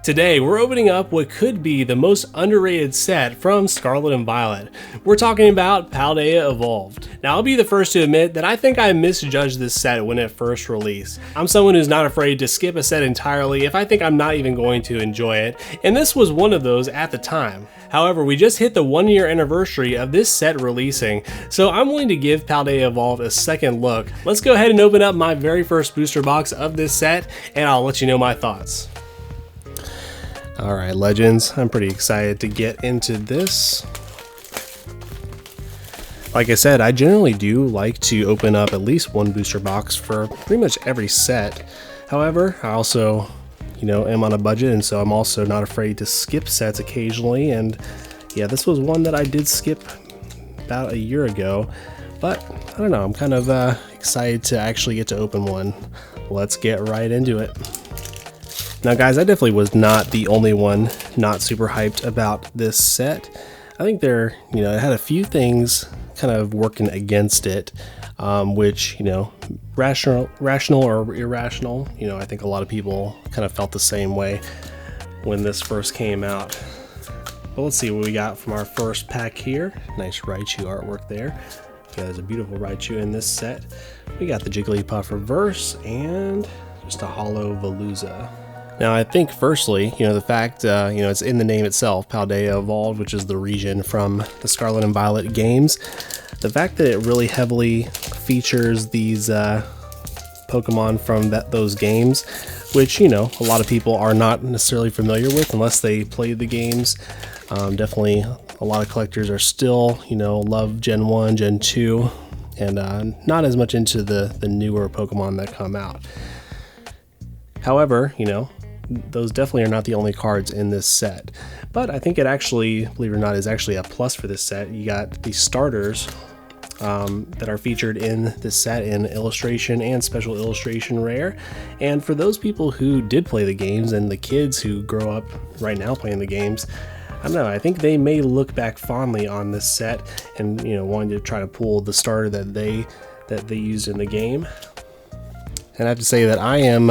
Today, we're opening up what could be the most underrated set from Scarlet and Violet. We're talking about Paldea Evolved. Now, I'll be the first to admit that I think I misjudged this set when it first released. I'm someone who's not afraid to skip a set entirely if I think I'm not even going to enjoy it, and this was one of those at the time. However, we just hit the 1-year anniversary of this set releasing, so I'm willing to give Paldea Evolved a second look. Let's go ahead and open up my very first booster box of this set, and I'll let you know my thoughts. Alright, Legends, I'm pretty excited to get into this. Like I said, I generally do like to open up at least one booster box for pretty much every set. However, I also, am on a budget, and so I'm also not afraid to skip sets occasionally. And yeah, this was one that I did skip about a year ago, but I don't know, I'm kind of excited to actually get to open one. Let's get right into it. Now guys, I definitely was not the only one not super hyped about this set. I think it had a few things kind of working against it, which, rational or irrational, I think a lot of people kind of felt the same way when this first came out. But let's see what we got from our first pack here. Nice Raichu artwork there. Yeah, there's a beautiful Raichu in this set. We got the Jigglypuff reverse and just a holo Veluza. Now, I think firstly, the fact, it's in the name itself, Paldea Evolved, which is the region from the Scarlet and Violet games. The fact that it really heavily features these Pokemon from those games, which, a lot of people are not necessarily familiar with unless they played the games. Definitely a lot of collectors are still, love Gen 1, Gen 2, and not as much into the newer Pokemon that come out. However, those definitely are not the only cards in this set, but I think it actually, believe it or not, is actually a plus for this set. You got the starters that are featured in this set in illustration and special illustration rare, and for those people who did play the games and the kids who grow up right now playing the games, I don't know, I think they may look back fondly on this set and wanting to try to pull the starter that they used in the game. And I have to say that I am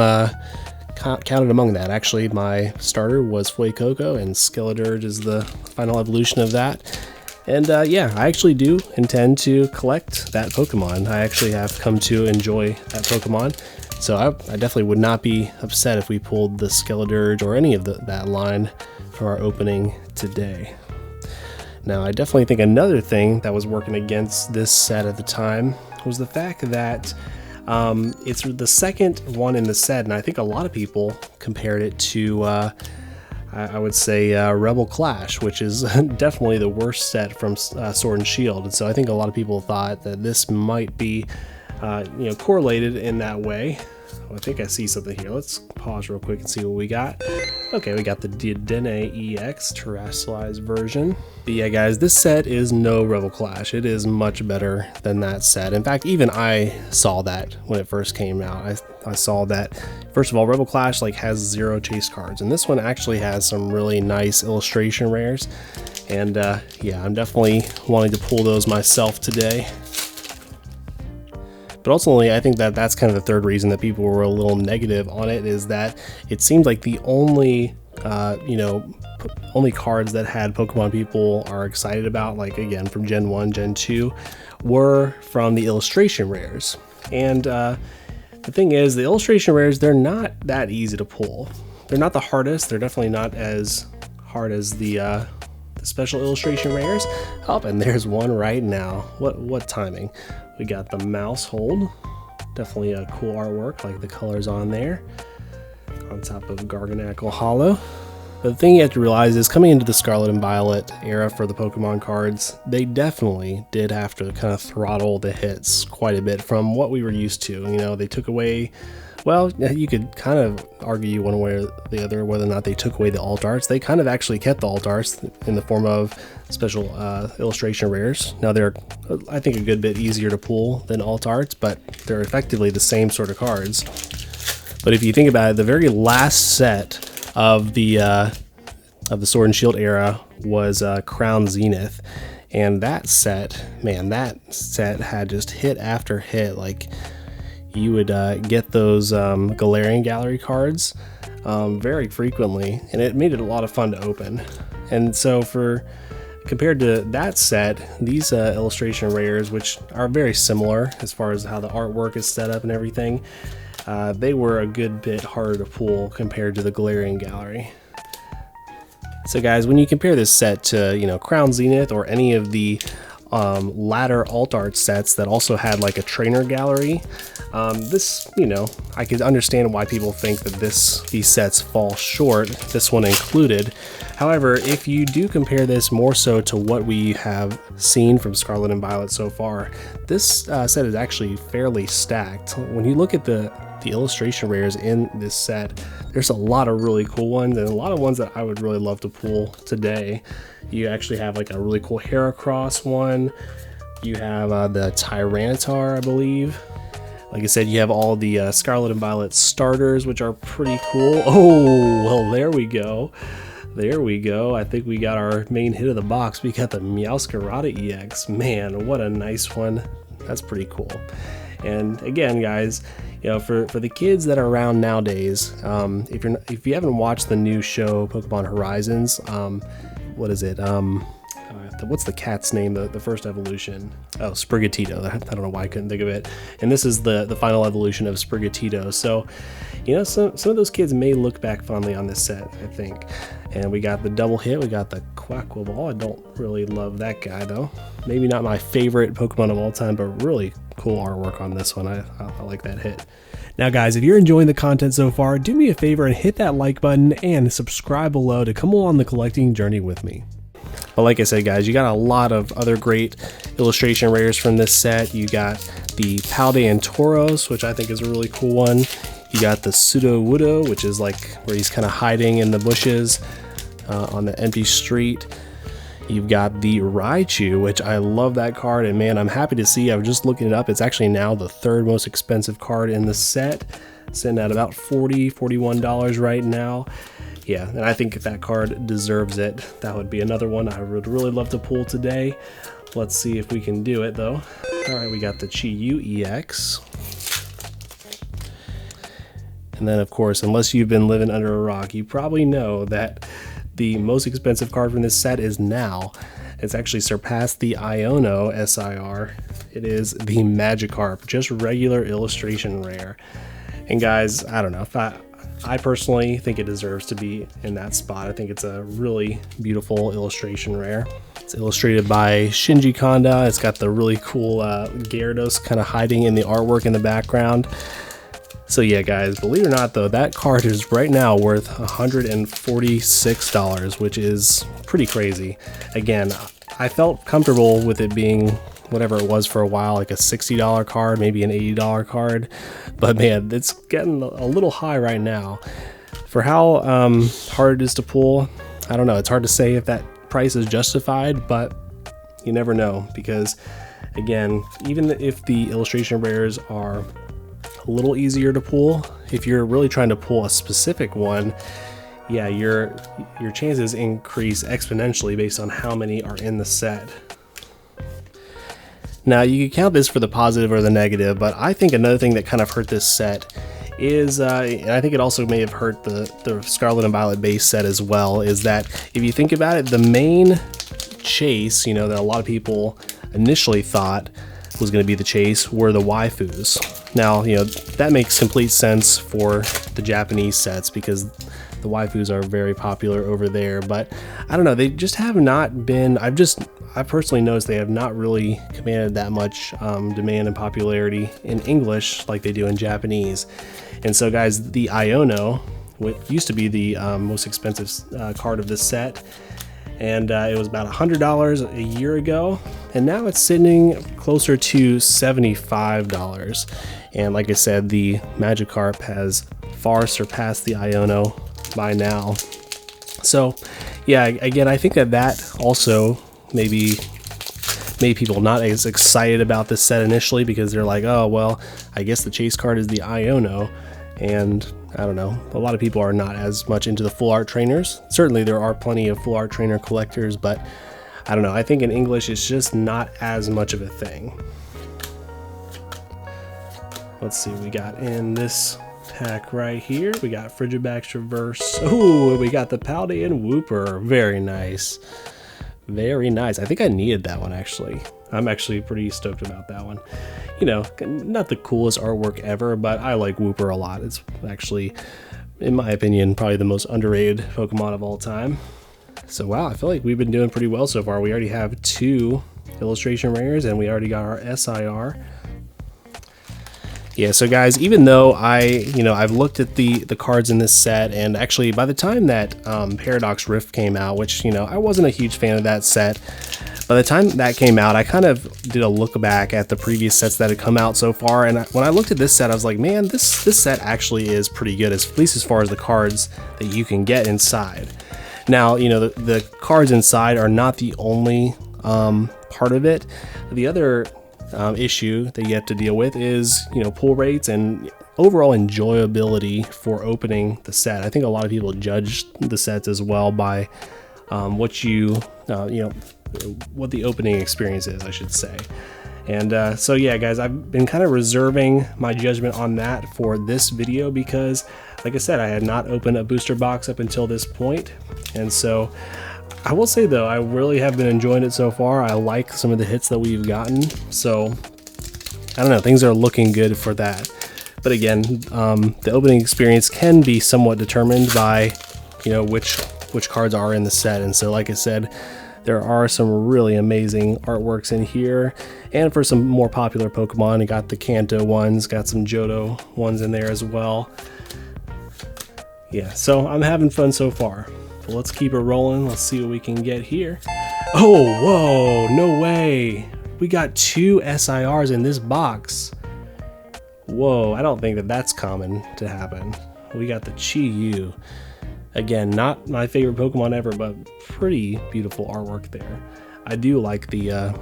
counted among that. Actually, my starter was Fuecoco, and Skeledirge is the final evolution of that. And yeah, I actually do intend to collect that Pokemon. I actually have come to enjoy that Pokemon, so I definitely would not be upset if we pulled the Skeledirge or any of that line for our opening today. Now, I definitely think another thing that was working against this set at the time was the fact that it's the second one in the set, and I think a lot of people compared it to, I would say, Rebel Clash, which is definitely the worst set from Sword and Shield. And so I think a lot of people thought that this might be, correlated in that way. Well, I think I see something here. Let's pause real quick and see what we got. Okay, we got the Dedenne EX terrestrialized version. But yeah, guys, this set is no Rebel Clash. It is much better than that set. In fact, even I saw that when it first came out. I saw that, first of all, Rebel Clash has 0 chase cards, and this one actually has some really nice illustration rares. And yeah, I'm definitely wanting to pull those myself today. But ultimately, I think that that's kind of the third reason that people were a little negative on it, is that it seems like the only, only cards that had Pokemon people are excited about, like again from Gen 1, Gen 2, were from the illustration rares. And the thing is, the illustration rares, they're not that easy to pull. They're not the hardest. They're definitely not as hard as the special illustration rares. Oh, and there's one right now. What timing? We got the mouse hold. Definitely a cool artwork, like the colors on there. On top of Garganacl Hollow. But the thing you have to realize is, coming into the Scarlet and Violet era for the Pokemon cards, they definitely did have to kind of throttle the hits quite a bit from what we were used to. They took away, well, you could kind of argue one way or the other whether or not they took away the alt arts. They kind of actually kept the alt arts in the form of special illustration rares. Now they're, I think, a good bit easier to pull than alt arts, but they're effectively the same sort of cards. But if you think about it, the very last set of the Sword and Shield era was Crown Zenith, and that set, man, that set had just hit after hit. Like, you would get those Galarian Gallery cards very frequently, and it made it a lot of fun to open. And so compared to that set, these illustration rares, which are very similar as far as how the artwork is set up and everything, they were a good bit harder to pull compared to the Galarian Gallery. So guys, when you compare this set to, you know, Crown Zenith or any of the latter alt art sets that also had like a trainer gallery, this, you know, I could understand why people think that these sets fall short, this one included. However, if you do compare this more so to what we have seen from Scarlet and Violet so far, this set is actually fairly stacked. When you look at the illustration rares in this set, there's a lot of really cool ones and a lot of ones that I would really love to pull today. You actually have like a really cool Heracross one. You have the Tyranitar, I believe. Like I said, you have all the Scarlet and Violet starters, which are pretty cool. Oh, well, there we go. There we go. I think we got our main hit of the box. We got the Meowscarada EX. Man, what a nice one. That's pretty cool. And again, guys, you know, for the kids that are around nowadays, if you haven't watched the new show Pokemon Horizons, what is it? What's the cat's name? The first evolution? Oh, Sprigatito. I don't know why I couldn't think of it. And this is the final evolution of Sprigatito. So, you know, some of those kids may look back fondly on this set, I think. And we got the double hit. We got the Quaquaval. I don't really love that guy though. Maybe not my favorite Pokemon of all time, but really cool artwork on this one. I like that hit. Now guys, if you're enjoying the content so far, do me a favor and hit that like button and subscribe below to come along the collecting journey with me. But like I said, guys, you got a lot of other great illustration rares from this set. You got the Paldea and Tauros, which I think is a really cool one. You got the Sudowoodo, which is like where he's kind of hiding in the bushes on the empty street. You've got the Raichu, which I love that card, and man, I'm happy to see, I was just looking it up, it's actually now the third most expensive card in the set, sitting at about $40, $41 right now. Yeah, and I think if that card deserves it. That would be another one I would really love to pull today. Let's see if we can do it though. Alright, we got the Chi-Yu EX. And then of course, unless you've been living under a rock, you probably know that the most expensive card from this set is now. It's actually surpassed the Iono SIR. It is the Magikarp, just regular illustration rare. And guys, I don't know, if I personally think it deserves to be in that spot. I think it's a really beautiful illustration rare. It's illustrated by Shinji Kanda. It's got the really cool Gyarados kind of hiding in the artwork in the background. So yeah, guys, believe it or not though, that card is right now worth $146, which is pretty crazy. Again, I felt comfortable with it being whatever it was for a while, like a $60 card, maybe an $80 card. But man, it's getting a little high right now. For how hard it is to pull, I don't know. It's hard to say if that price is justified, but you never know. Because again, even if the illustration rares are a little easier to pull, if you're really trying to pull a specific one, yeah, your chances increase exponentially based on how many are in the set. Now you can count this for the positive or the negative, but I think another thing that kind of hurt this set is, and I think it also may have hurt the Scarlet and Violet base set as well, is that if you think about it, the main chase, you know, that a lot of people initially thought was going to be the chase were the waifus. Now, you know, that makes complete sense for the Japanese sets because the waifus are very popular over there, but I don't know, they just have not been, I've personally noticed they have not really commanded that much demand and popularity in English like they do in Japanese. And so guys, the Iono, which used to be the most expensive card of this set, and it was about $100 a year ago, and now it's sitting closer to $75. And like I said, the Magikarp has far surpassed the Iono by now. So yeah, again, I think that also maybe made people not as excited about this set initially, because they're like, oh well, I guess the chase card is the Iono, and I don't know, a lot of people are not as much into the full art trainers. Certainly there are plenty of full art trainer collectors, but I don't know, I think in English it's just not as much of a thing. Let's see what we got in this pack right here. We got Frigibax Reverse. Oh, we got the Paldea and Wooper. Very nice. Very nice. I think I needed that one, actually. I'm actually pretty stoked about that one. You know, not the coolest artwork ever, but I like Wooper a lot. It's actually, in my opinion, probably the most underrated Pokemon of all time. So wow, I feel like we've been doing pretty well so far. We already have 2 illustration rares and we already got our SIR. Yeah, so guys, even though I've looked at the cards in this set, and actually by the time that Paradox Rift came out, which, I wasn't a huge fan of that set, by the time that came out, I kind of did a look back at the previous sets that had come out so far, and when I looked at this set, I was like, man, this set actually is pretty good, at least as far as the cards that you can get inside. Now, the cards inside are not the only part of it. The other issue that you have to deal with is pull rates and overall enjoyability for opening the set. I think a lot of people judge the sets as well by what what the opening experience is, I should say. And so yeah, guys, I've been kind of reserving my judgment on that for this video because, like I said, I had not opened a booster box up until this point. And so I will say though, I really have been enjoying it so far. I like some of the hits that we've gotten, so I don't know, things are looking good for that. But again, the opening experience can be somewhat determined by which cards are in the set. And so like I said, there are some really amazing artworks in here, and for some more popular Pokemon, I got the Kanto ones, got some Johto ones in there as well. Yeah, so I'm having fun so far. But let's keep it rolling. Let's see what we can get here. Oh, whoa, no way. We got 2 SIRs in this box. Whoa, I don't think that that's common to happen. We got the Chi-Yu. Again, not my favorite Pokemon ever, but pretty beautiful artwork there. I do like the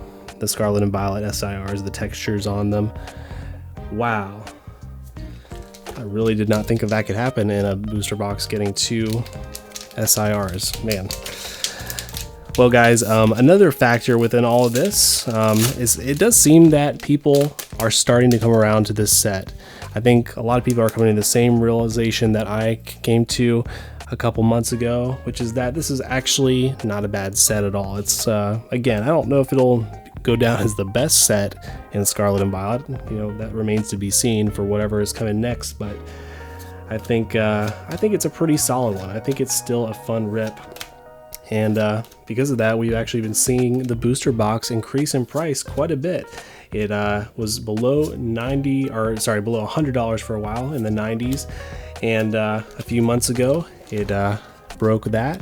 Scarlet and Violet SIRs, the textures on them. Wow. I really did not think that could happen in a booster box, getting 2 SIRs, man. Well guys, another factor within all of this is it does seem that people are starting to come around to this set. I think a lot of people are coming to the same realization that I came to a couple months ago, which is that this is actually not a bad set at all. It's again, I don't know if it'll go down as the best set in Scarlet and Violet. That remains to be seen for whatever is coming next, but I think it's a pretty solid one. I think it's still a fun rip. And because of that, we've actually been seeing the booster box increase in price quite a bit. It was below below $100 for a while in the 90s, and a few months ago it broke that,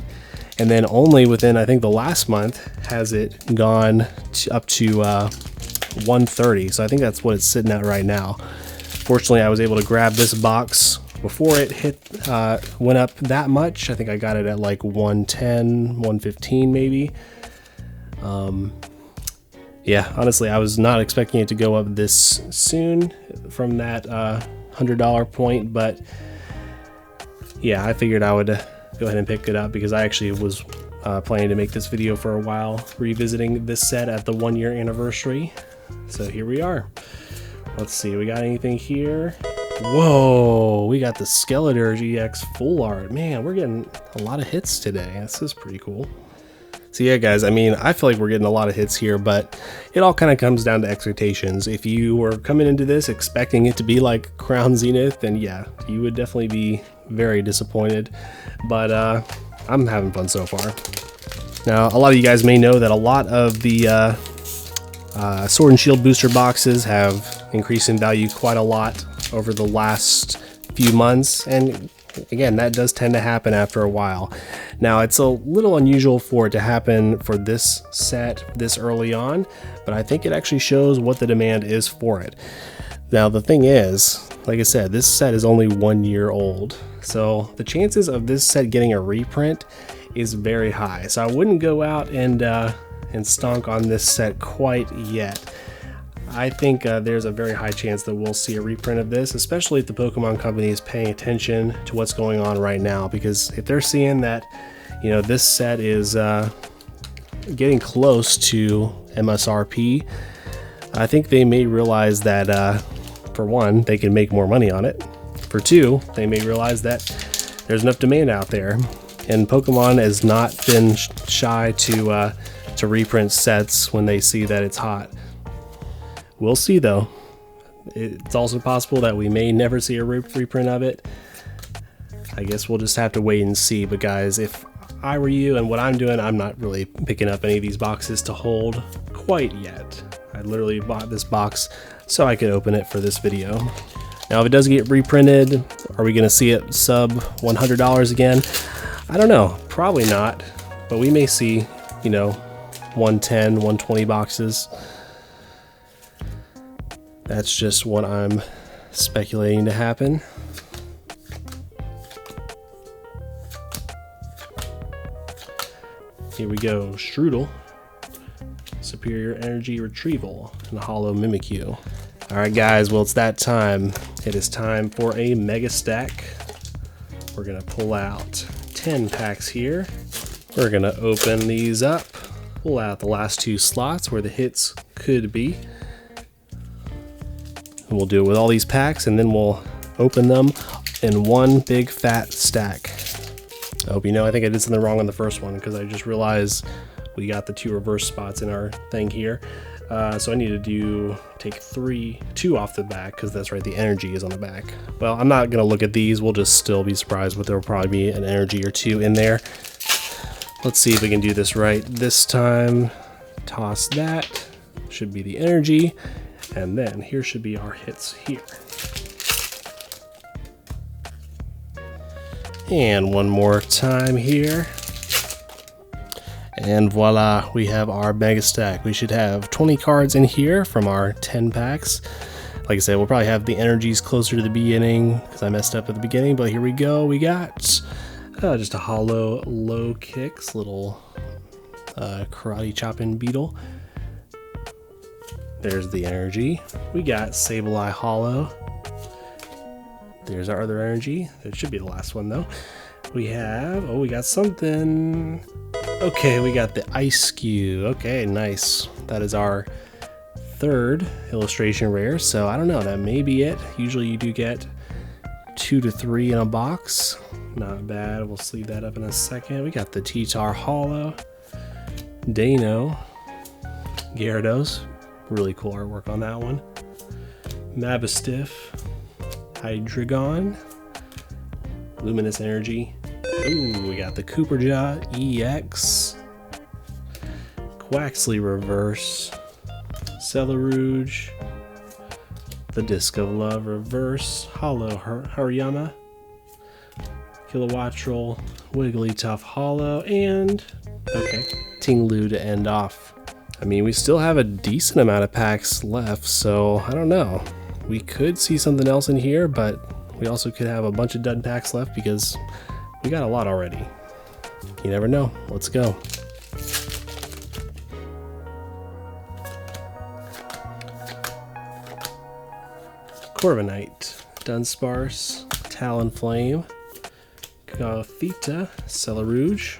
and then only within, I think, the last month has it gone up to 130. So I think that's what it's sitting at right now. Fortunately, I was able to grab this box before it went up that much. I think I got it at like 110, 115 maybe. Yeah, honestly, I was not expecting it to go up this soon from that $100 point, but yeah, I figured I would go ahead and pick it up because I actually was planning to make this video for a while, revisiting this set at the 1-year anniversary. So here we are. Let's see, we got anything here? Whoa, we got the Skeletor GX full art. Man, we're getting a lot of hits today. This is pretty cool. So yeah, guys, I mean, I feel like we're getting a lot of hits here, but it all kind of comes down to expectations. If you were coming into this expecting it to be like Crown Zenith, then yeah, you would definitely be very disappointed. But I'm having fun so far. Now, a lot of you guys may know that a lot of the Sword and Shield booster boxes have increased in value quite a lot over the last few months, and again, that does tend to happen after a while. Now, it's a little unusual for it to happen for this set this early on, but I think it actually shows what the demand is for it. Now, the thing is, like I said, this set is only 1 year old, so the chances of this set getting a reprint is very high. So I wouldn't go out and stonk on this set quite yet. I think there's a very high chance that we'll see a reprint of this, especially if the Pokemon Company is paying attention to what's going on right now. Because if they're seeing that, this set is getting close to MSRP, I think they may realize that for one, they can make more money on it. For two, they may realize that there's enough demand out there. And Pokemon has not been shy to reprint sets when they see that it's hot. We'll see though. It's also possible that we may never see a reprint of it. I guess we'll just have to wait and see. But guys, if I were you and what I'm doing, I'm not really picking up any of these boxes to hold quite yet. I literally bought this box so I could open it for this video. Now, if it does get reprinted, are we going to see it sub $100 again? I don't know. Probably not. But we may see, you know, 110, 120 boxes. That's just what I'm speculating to happen. Here we go. Strudel. Superior Energy Retrieval and a Hollow Mimikyu. Alright guys, well it's that time. It is time for a mega stack. We're going to pull out 10 packs here. We're going to open these up. Pull out the last two slots where the hits could be. And we'll do it with all these packs and then we'll open them in one big fat stack. I hope you know I think I did something wrong on the first one because I just realized we got the two reverse spots in our thing here. So I need to take two off the back because that's right, the energy is on the back. Well, I'm not going to look at these. We'll just still be surprised, but there will probably be an energy or two in there. Let's see if we can do this right this time. Toss that. Should be the energy. And then here should be our hits here. And one more time here. And voila, we have our mega stack. We should have 20 cards in here from our 10 packs. Like I said, we'll probably have the energies closer to the beginning because I messed up at the beginning, but here we go. We got just a hollow low kicks, little karate chopping beetle. There's the energy. We got Sableye Hollow. There's our other energy. It should be the last one though. We have, we got something. Okay, we got the Ice Cube. Okay, nice. That is our third illustration rare, so I don't know, that may be it. Usually you do get 2 to 3 in a box. Not bad. We'll sleeve that up in a second. We got the T-Tar Hollow, Dano, Gyarados. Really cool artwork on that one. Mabastiff, Hydreigon, Luminous Energy. Ooh, we got the Cooperja EX, Quaxley Reverse, Celerouge, the Disc of Love Reverse, Hollow Hariyama, Kilowattrel, Wigglytuff Hollow, and, okay, Tinglu to end off. I mean, we still have a decent amount of packs left, so I don't know. We could see something else in here, but we also could have a bunch of dud packs left because we got a lot already. You never know. Let's go. Corviknight, Dunsparce, Talonflame, Gothita, Celerouge,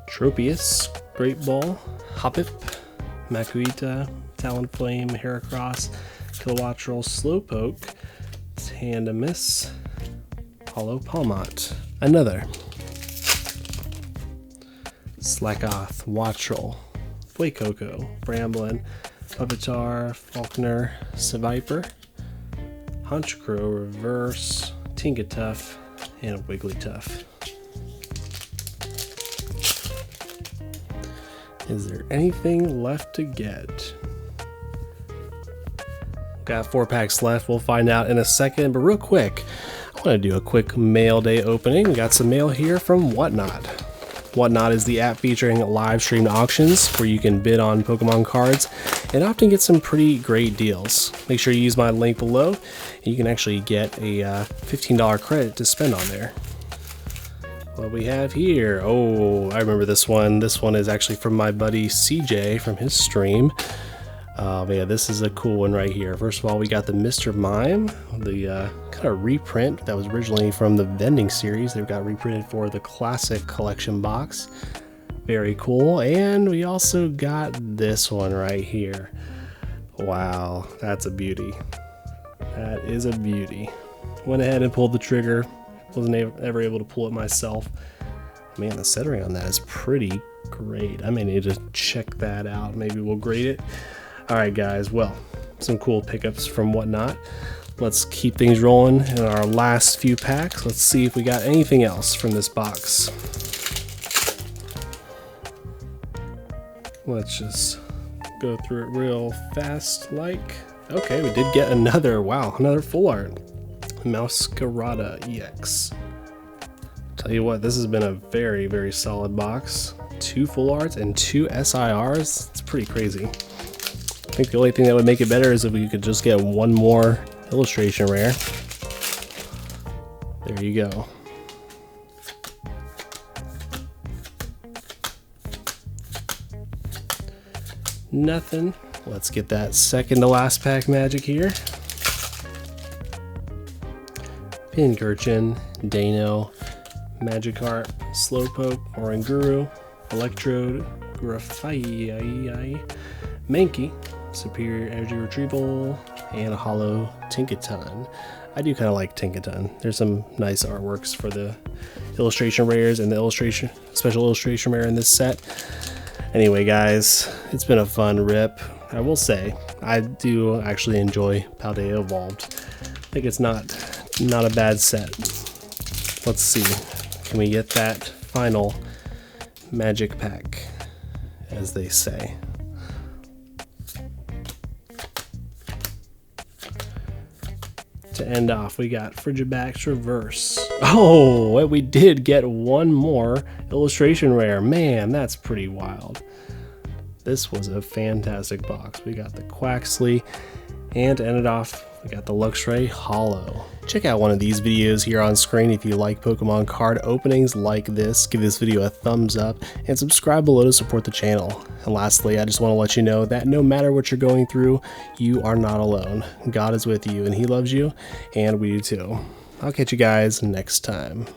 Tropius, Great Ball, Hoppip, Makuhita, Talonflame, Heracross, Kilowattrel, Slowpoke, Tandemus, Hollow Palmont, another Slackoth, Wattrel, Fuecoco, Bramblin, Pupitar, Falconer, Seviper, Honchkrow Reverse, Tinkatuff, and Wigglytuff. Is there anything left to get? Got 4 packs left. We'll find out in a second, but real quick, I want to do a quick mail day opening. We got some mail here from Whatnot. Whatnot is the app featuring live streamed auctions where you can bid on Pokemon cards and often get some pretty great deals. Make sure you use my link below and you can actually get a $15 credit to spend on there. What we have here, oh, I remember this one. This one is actually from my buddy CJ from his stream. But yeah, this is a cool one right here. First of all, we got the Mr. Mime, the kind of reprint that was originally from the vending series. They've got reprinted for the classic collection box. Very cool. And we also got this one right here. Wow, that's a beauty. That is a beauty. Went ahead and pulled the trigger. Wasn't ever able to pull it myself. Man, the centering on that is pretty great. I may need to check that out. Maybe we'll grade it. All right, guys. Well, some cool pickups from Whatnot. Let's keep things rolling in our last few packs. Let's see if we got anything else from this box. Let's just go through it real fast like. Okay, we did get another, wow, another full art. Masquerada EX. Tell you what, this has been a very, very solid box. 2 full arts and 2 SIRs. It's pretty crazy. I think the only thing that would make it better is if we could just get one more illustration rare. There you go. Nothing. Let's get that second to last pack magic here. Pincurchin, Dano, Magikarp, Slowpoke, Oranguru, Electrode, Grafaiai, Mankey, Superior Energy Retrieval, and a Hollow Tinkaton. I do kind of like Tinkaton. There's some nice artworks for the illustration rares and the special illustration rare in this set. Anyway, guys, it's been a fun rip. I will say, I do actually enjoy Paldea Evolved. I think it's not a bad set. Let's see. Can we get that final magic pack, as they say? To end off, we got Frigibax Reverse. Oh, we did get one more illustration rare. Man, that's pretty wild. This was a fantastic box. We got the Quaxley, and to end it off, we got the Luxray Hollow. Check out one of these videos here on screen if you like Pokemon card openings like this. Give this video a thumbs up and subscribe below to support the channel. And lastly, I just want to let you know that no matter what you're going through, you are not alone. God is with you and He loves you, and we do too. I'll catch you guys next time.